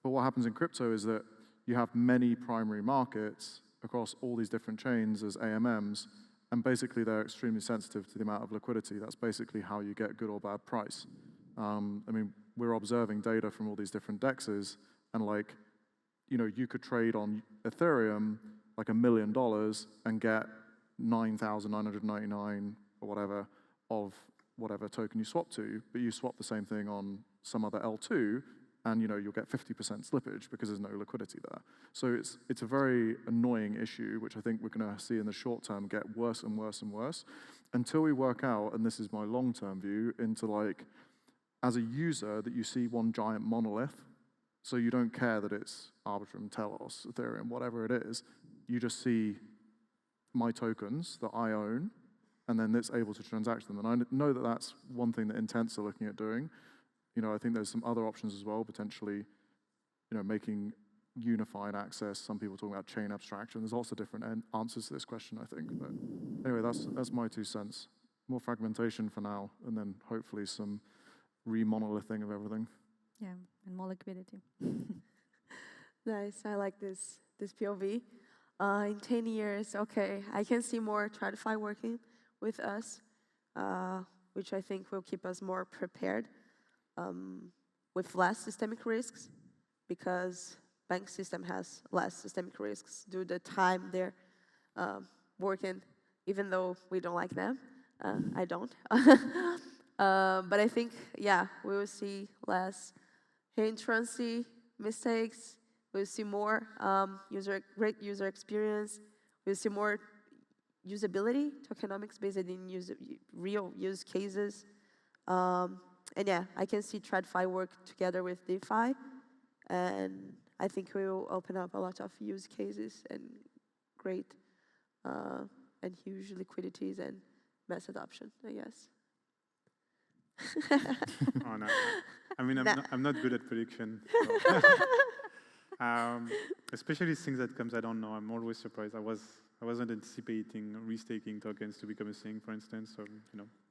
but what happens in crypto is that you have many primary markets across all these different chains as AMMs, and basically they're extremely sensitive to the amount of liquidity. That's basically how you get good or bad price. We're observing data from all these different DEXs, and like, you could trade on Ethereum like $1 million and get 9,999 or whatever of whatever token you swap to, but you swap the same thing on some other L2, and you'll get 50% slippage because there's no liquidity there. So it's a very annoying issue, which I think we're going to see in the short term get worse and worse and worse until we work out, and this is my long-term view, into like, as a user, that you see one giant monolith. So you don't care that it's Arbitrum, Telos, Ethereum, whatever it is. You just see my tokens that I own, and then it's able to transact them. And I know that that's one thing that Intents are looking at doing. I think there's some other options as well, potentially making unified access. Some people talking about chain abstraction. There's lots of different answers to this question, I think. But anyway, that's my 2 cents. More fragmentation for now, and then hopefully some re-monolithing of everything. Yeah, and more liquidity. Nice. I like this POV. In 10 years, okay, I can see more TradFi working with us, which I think will keep us more prepared with less systemic risks, because bank system has less systemic risks due to the time they're working, even though we don't like them. I don't. But I think, yeah, we will see less hindrance mistakes. We'll see more great user experience. We'll see more usability, tokenomics based in real use cases. And yeah, I can see TradFi work together with DeFi, and I think we will open up a lot of use cases and great and huge liquidities and mass adoption, I guess. Oh, no. I mean, I'm not good at prediction. So. Especially things that comes, I don't know. I'm always surprised. I wasn't anticipating restaking tokens to become a thing, for instance. So,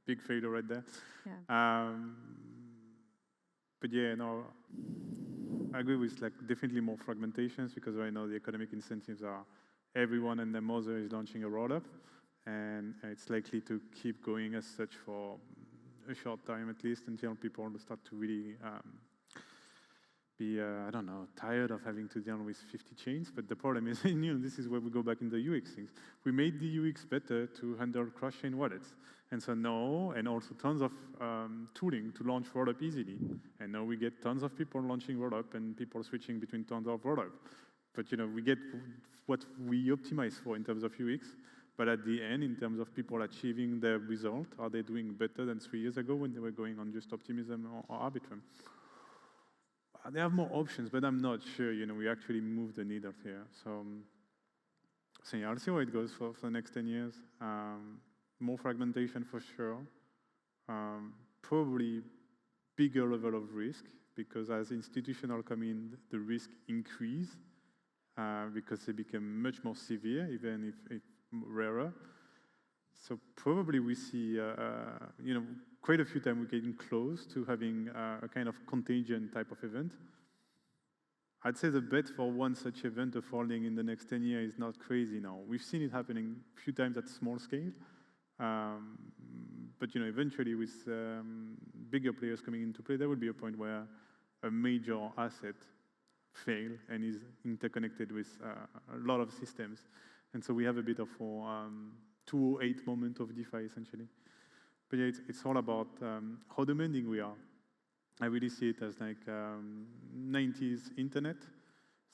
big failure right there. Yeah. But yeah, no, I agree with definitely more fragmentations, because right now the economic incentives are everyone and their mother is launching a rollup, and it's likely to keep going as such for a short time at least, until people start to really be, I don't know, tired of having to deal with 50 chains. But the problem is, this is where we go back in the UX things. We made the UX better to handle cross-chain wallets. And so now, and also tons of tooling to launch rollup easily. And now we get tons of people launching rollup and people switching between tons of rollup. But we get what we optimize for in terms of UX. But at the end, in terms of people achieving their result, are they doing better than 3 years ago when they were going on just optimism or Arbitrum? They have more options, but I'm not sure, we actually move the needle here. So yeah, I'll see how it goes for the next 10 years. More fragmentation for sure. Probably bigger level of risk, because as institutional come in, the risk increase, because they become much more severe, even if rarer. So probably we see, quite a few times we're getting close to having a kind of contagion type of event. I'd say the bet for one such event of falling in the next 10 years is not crazy now. We've seen it happening a few times at small scale. But eventually with bigger players coming into play, there will be a point where a major asset fail and is interconnected with a lot of systems. And so we have a bit of a 208 moment of DeFi, essentially. But yeah, it's all about how demanding we are. I really see it as 90s internet.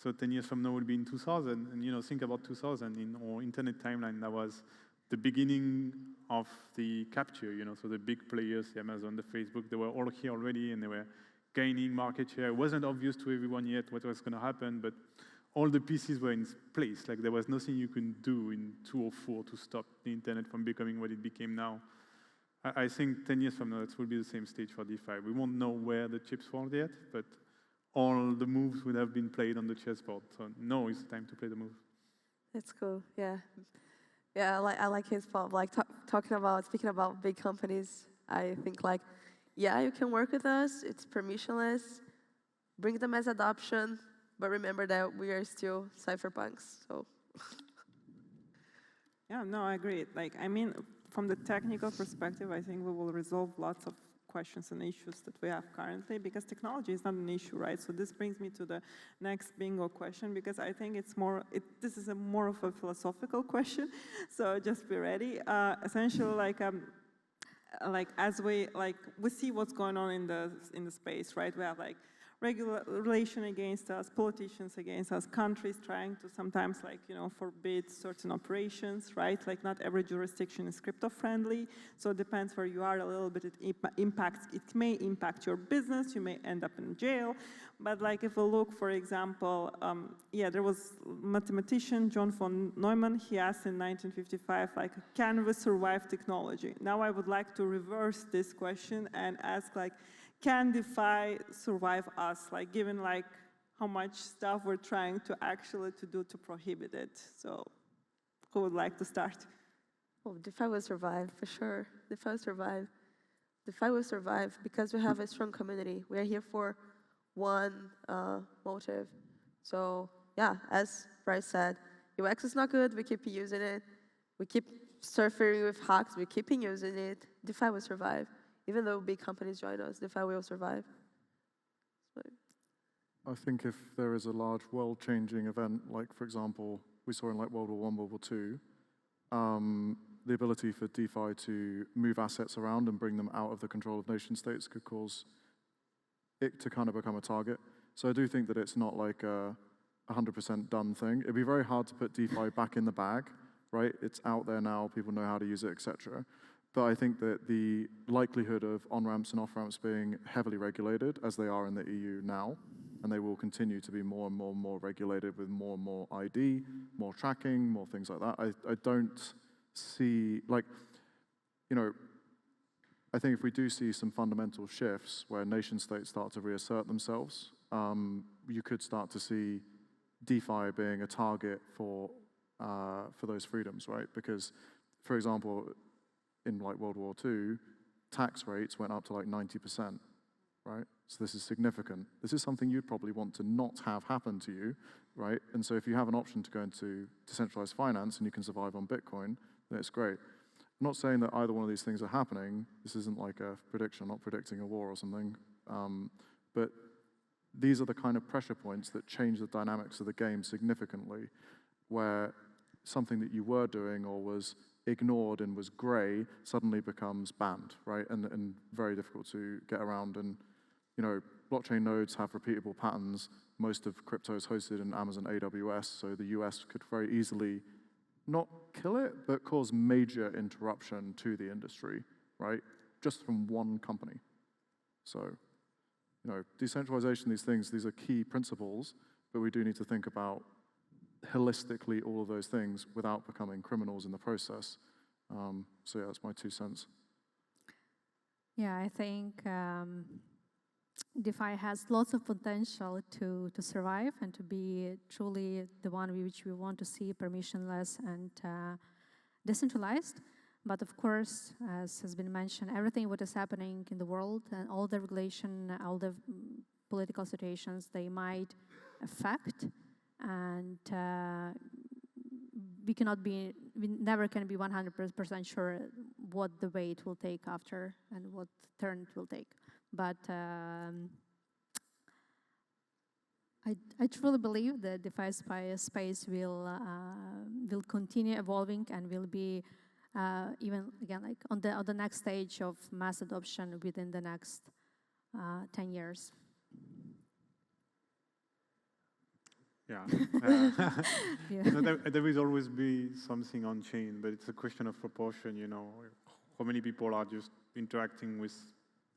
So 10 years from now will be in 2000. And think about 2000 in our internet timeline. That was the beginning of the capture. So the big players, the Amazon, the Facebook, they were all here already, and they were gaining market share. It wasn't obvious to everyone yet what was going to happen, but all the pieces were in place. There was nothing you could do in 2004 to stop the internet from becoming what it became now. I think 10 years from now, it will be the same stage for DeFi. We won't know where the chips fall yet, but all the moves would have been played on the chessboard. So now is the time to play the move. That's cool, yeah. Yeah, I like his part, speaking about big companies. I think yeah, you can work with us, it's permissionless, bring them as adoption, but remember that we are still cypherpunks, so. Yeah, no, I agree. From the technical perspective, I think we will resolve lots of questions and issues that we have currently, because technology is not an issue, right? So this brings me to the next bingo question, because I think this is more of a philosophical question. So just be ready. Essentially, as we see what's going on in the space, right? We have regulation against us, politicians against us, countries trying to sometimes forbid certain operations, right? Not every jurisdiction is crypto-friendly, so it depends where you are a little bit. It may impact your business, you may end up in jail. But if we look, for example, there was a mathematician, John von Neumann, he asked in 1955, can we survive technology? Now I would like to reverse this question and ask, can DeFi survive us? Given how much stuff we're trying to actually do to prohibit it. So who would like to start? Oh, DeFi will survive, for sure. DeFi will survive. DeFi will survive because we have a strong community. We are here for one motive. So yeah, as Bryce said, UX is not good, we keep using it. We keep surfing with hacks, we keep using it. DeFi will survive. Even though big companies join us, DeFi will survive. I think if there is a large world-changing event, like, for example, we saw in like World War I, World War II, the ability for DeFi to move assets around and bring them out of the control of nation states could cause it to kind of become a target. So I do think that it's not like a 100% done thing. It'd be very hard to put DeFi back in the bag, right? It's out there now, people know how to use it, etc. But I think that the likelihood of on-ramps and off-ramps being heavily regulated, as they are in the EU now, and they will continue to be more and more and more regulated with more and more ID, more tracking, more things like that. I don't see, like, you know, I think if we do see some fundamental shifts where nation states start to reassert themselves, you could start to see DeFi being a target for those freedoms, right? Because, for example, in like World War II, tax rates went up to like 90%, right? So this is significant. This is something you'd probably want to not have happen to you, right? And so if you have an option to go into decentralized finance and you can survive on Bitcoin, then it's great. I'm not saying that either one of these things are happening. This isn't like a prediction. I'm not predicting a war or something. But these are the kind of pressure points that change the dynamics of the game significantly, where something that you were doing or was ignored and was gray suddenly becomes banned, right? And very difficult to get around. And, you know, blockchain nodes have repeatable patterns. Most of crypto is hosted in Amazon AWS, so the US could very easily not kill it, but cause major interruption to the industry, right? Just from one company. So, you know, decentralization, these are key principles, but we do need to think about holistically all of those things without becoming criminals in the process. So yeah, that's my 2 cents. Yeah, I think DeFi has lots of potential to survive and to be truly the one which we want to see permissionless and decentralized. But of course, as has been mentioned, everything what is happening in the world and all the regulation, all the political situations, they might affect. And we never can be 100% sure what the way it will take after and what turn it will take. But I truly believe that DeFi space will continue evolving and will be even again like on the next stage of mass adoption within the next 10 years. Yeah. There will always be something on chain, but it's a question of proportion, you know. How many people are just interacting with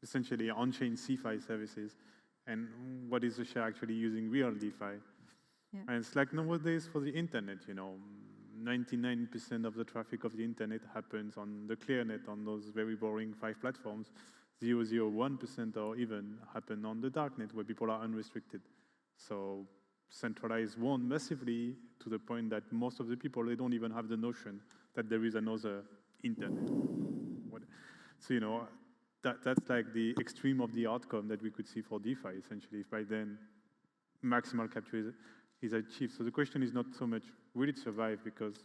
essentially on-chain CeFi services, and what is the share actually using real DeFi? Yeah. And it's like nowadays for the internet, you know, 99% of the traffic of the internet happens on the ClearNet, on those very boring 5 platforms. 0.01% or even happen on the darknet where people are unrestricted. So centralized won't massively to the point that most of the people, they don't even have the notion that there is another internet. So, you know, that's like the extreme of the outcome that we could see for DeFi, essentially, if by then maximal capture is achieved. So the question is not so much, will it survive, because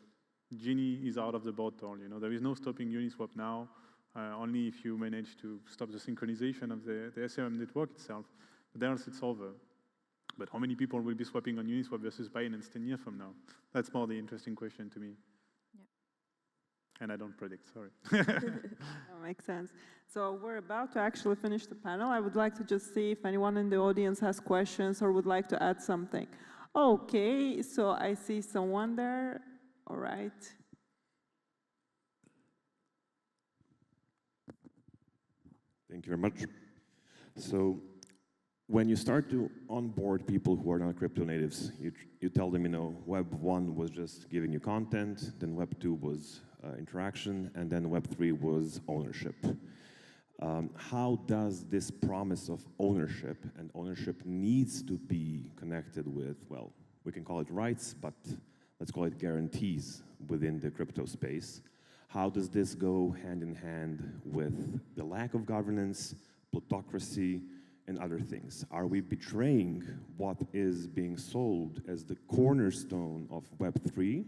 Genie is out of the bottle, you know. There is no stopping Uniswap now, only if you manage to stop the synchronization of the Ethereum network itself. But else it's over. But how many people will be swapping on Uniswap versus Binance 10 years from now? That's more the interesting question to me. Yeah. And I don't predict, sorry. That makes sense. So we're about to actually finish the panel. I would like to just see if anyone in the audience has questions or would like to add something. Okay, so I see someone there. All right. Thank you very much. So when you start to onboard people who are not crypto natives, you tell them, you know, Web 1 was just giving you content, then Web 2 was interaction, and then Web 3 was ownership. How does this promise of ownership, and ownership needs to be connected with, well, we can call it rights, but let's call it guarantees within the crypto space. How does this go hand in hand with the lack of governance, plutocracy, and other things? Are we betraying what is being sold as the cornerstone of Web3,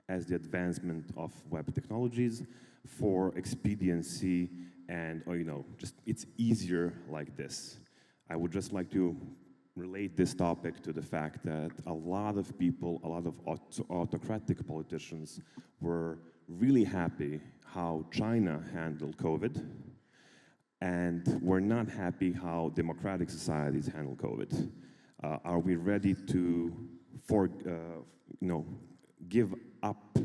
as the advancement of web technologies, for expediency and, just it's easier like this? I would just like to relate this topic to the fact that a lot of people, a lot of autocratic politicians were really happy how China handled COVID, and we're not happy how democratic societies handle COVID. Are we ready to, give up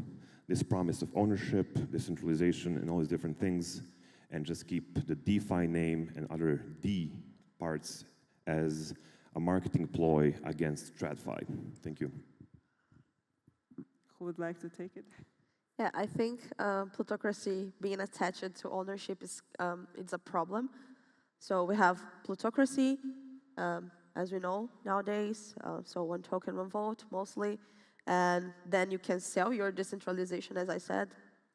this promise of ownership, decentralization, and all these different things, and just keep the DeFi name and other D parts as a marketing ploy against TradFi? Thank you. Who would like to take it? Yeah, I think plutocracy being attached to ownership is it's a problem. So we have plutocracy, as we know nowadays. So one token, one vote mostly, and then you can sell your decentralization, as I said,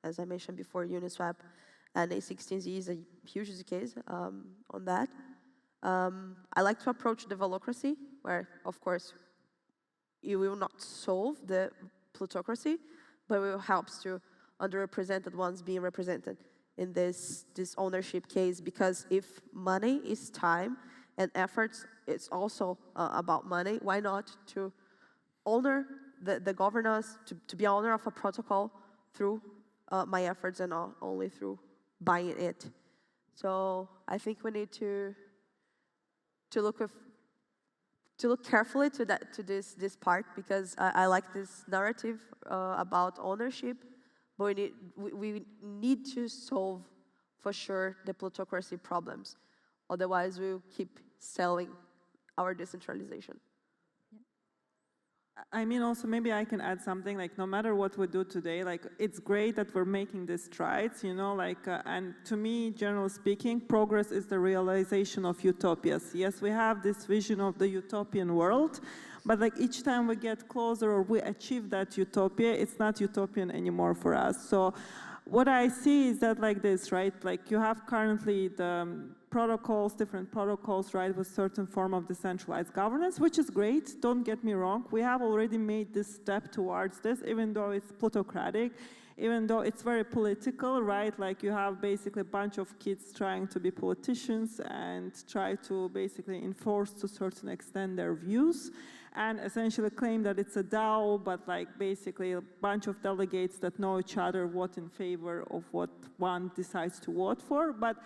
as I mentioned before, Uniswap and A16Z is a huge use case on that. I like to approach developcracy, where, of course, you will not solve the plutocracy, but it will help to underrepresented ones being represented in this ownership case, because if money is time and efforts, it's also about money, why not to honor the governance, to be owner of a protocol through my efforts and not only through buying it. So I think we need to look carefully to this part, because I like this narrative about ownership, but we need to solve for sure the plutocracy problems. Otherwise, we'll keep selling our decentralization. I mean, also, maybe I can add something, like, no matter what we do today, like, it's great that we're making these strides, and to me, generally speaking, progress is the realization of utopias. Yes, we have this vision of the utopian world, but like each time we get closer or we achieve that utopia, it's not utopian anymore for us. So what I see is that like this, right? Like you have currently the protocols, different protocols, right, with certain form of decentralized governance, which is great, don't get me wrong. We have already made this step towards this, even though it's plutocratic, even though it's very political, right? Like you have basically a bunch of kids trying to be politicians and try to basically enforce to a certain extent their views, and essentially claim that it's a DAO, but like basically a bunch of delegates that know each other vote in favor of what one decides to vote for. But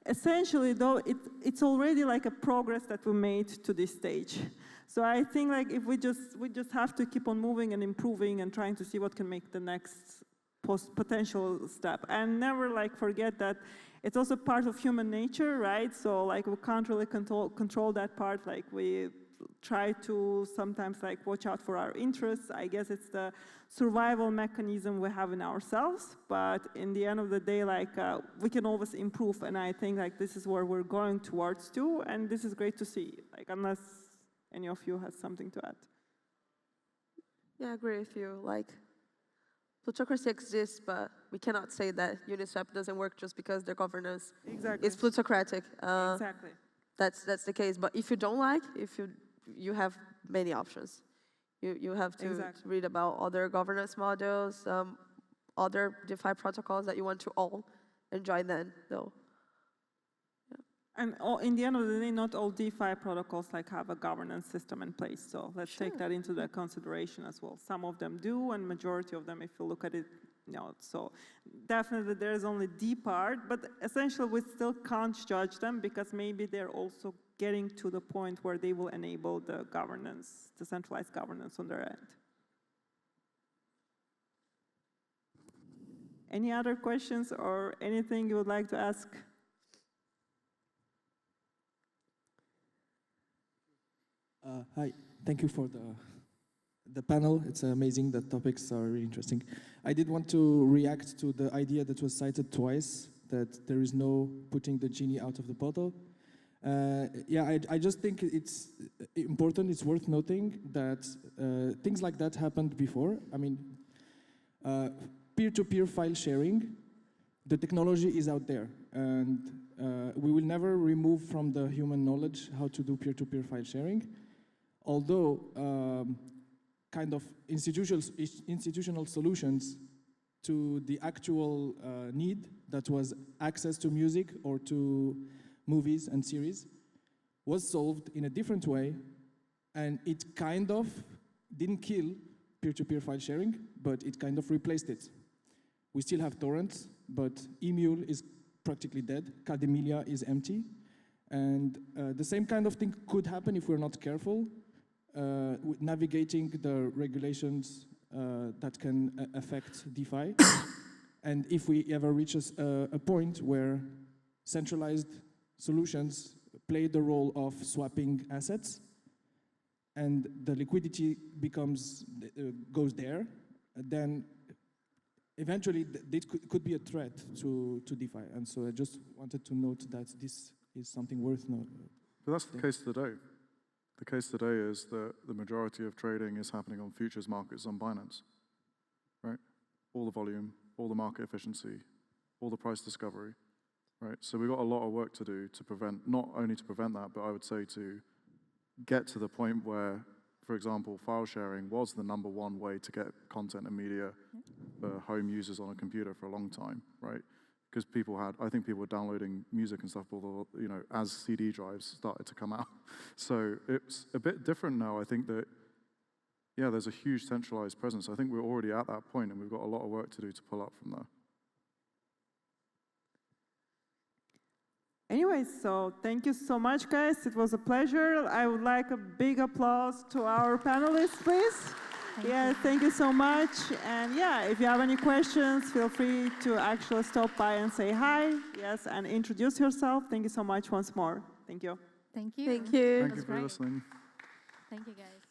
essentially, though, it's already like a progress that we made to this stage. So I think like if we just have to keep on moving and improving and trying to see what can make the next potential step, and never like forget that it's also part of human nature, right? So like we can't really control that part. Like we try to sometimes like watch out for our interests. I guess it's the survival mechanism we have in ourselves, but in the end of the day, like we can always improve, and I think like this is where we're going towards too, and this is great to see, like unless any of you has something to add. Yeah, I agree with you. Like plutocracy exists, but we cannot say that Uniswap doesn't work just because their governance is plutocratic. Exactly. That's the case. But if you don't like, you have many options. You have to read about other governance models, other DeFi protocols that you want to own, and join them, though. And in the end of the day, not all DeFi protocols like have a governance system in place. So let's take that into the consideration as well. Some of them do, and majority of them, if you look at it, no. So definitely there is only D part, but essentially we still can't judge them because maybe they're also getting to the point where they will enable the governance, the centralized governance on their end. Any other questions or anything you would like to ask? Hi, thank you for the panel. It's amazing, the topics are really interesting. I did want to react to the idea that was cited twice, that there is no putting the genie out of the bottle. I just think it's important, it's worth noting that things like that happened before. I mean, peer-to-peer file sharing, the technology is out there, and we will never remove from the human knowledge how to do peer-to-peer file sharing, although kind of institutional solutions to the actual need that was access to music or to movies and series was solved in a different way, and it kind of didn't kill peer-to-peer file sharing, but it kind of replaced it. We still have torrents, but Emule is practically dead, Cademilia is empty, and the same kind of thing could happen if we're not careful with navigating the regulations that can affect DeFi. And if we ever reach a point where centralized solutions play the role of swapping assets, and the liquidity goes there, then eventually this could be a threat to DeFi. And so I just wanted to note that this is something worth noting. But that's the case today. The case today is that the majority of trading is happening on futures markets on Binance, right? All the volume, all the market efficiency, all the price discovery, right? So we've got a lot of work to do to prevent, not only to prevent that, but I would say to get to the point where, for example, file sharing was the #1 way to get content and media for home users on a computer for a long time, right? Because I think people were downloading music and stuff, as CD drives started to come out. So it's a bit different now. I think that, there's a huge centralized presence. I think we're already at that point, and we've got a lot of work to do to pull up from there. Anyway, so thank you so much, guys. It was a pleasure. I would like a big applause to our panelists, please. Thank you so much. And if you have any questions, feel free to actually stop by and say hi. Yes, and introduce yourself. Thank you so much once more. Thank you. Thank you. Thank you. Thank you for listening. Thank you, guys.